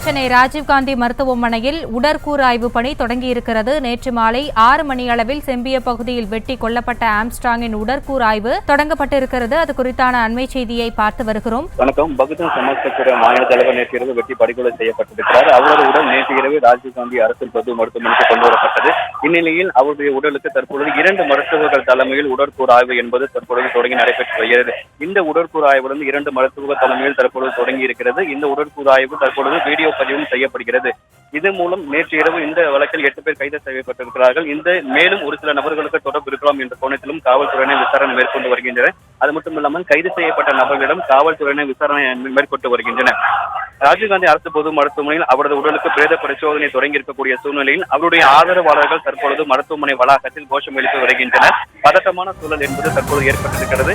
சென்னை ராஜீவ்காந்தி மருத்துவமனையில் உடற்கூறாய்வு பணி தொடங்கியிருக்கிறது. நேற்று மாலை 6 மணி அளவில் செம்பிய பகுதியில் வெட்டி கொல்லப்பட்ட ஆம்ஸ்ட்ராங்கின் உடற்கூறாய்வு தொடங்கப்பட்டிருக்கிறது. அது குறித்தான அண்மை செய்தியை பார்த்து வருகிறோம். வணக்கம். பகுஜன் சமாஜ் கட்சியுடைய மாநில தலைவர் நேற்று இரவு வெட்டி படுகொலை செய்யப்பட்டிருக்கிறார். அவரது உடல் நேற்று இரவு ராஜீவ்காந்தி அரசு பொது மருத்துவமனைக்கு கொண்டு வரப்பட்டது. இந்நிலையில் அவருடைய உடலுக்கு தற்பொழுது 2 மருத்துவர்கள் தலைமையில் உடற்கூறாய்வு என்பது தற்பொழுது தொடங்கி நடைபெற்று வருகிறது. இந்த உடற்கூறாய்விலிருந்து 2 மருத்துவ தலைமையில் தற்பொழுது தொடங்கி இருக்கிறது. இந்த உடற்கூறாய்வு தற்பொழுது வீடியோ பதிவும் செய்யப்படுகிறது. இதன் மூலம் நேற்று இரவு இந்த வழக்கில் 8 பேர் கைது செய்யப்பட்டிருக்கிறார்கள். இந்த மேலும் ஒரு சில நபர்களுக்கு தொடர்பு இருக்கலாம் என்ற கோணத்திலும் காவல்துறையினர் விசாரணை மேற்கொண்டு வருகின்றனர். அது மட்டுமில்லாமல் கைது செய்யப்பட்ட நபர்களிடம் காவல்துறையினர் விசாரணை மேற்கொண்டு வருகின்றனர். ராஜீவ்காந்தி அரசு பொது மருத்துவமனையில் அவரது உடலுக்கு பிரேத பரிசோதனை தொடங்கி இருக்கக்கூடிய சூழ்நிலையில் அவருடைய ஆதரவாளர்கள் தற்பொழுது மருத்துவமனை வளாகத்தில் கோஷம் எழுப்பி வருகின்றனர். பதட்டமான சூழல் என்பது தற்போது ஏற்பட்டிருக்கிறது.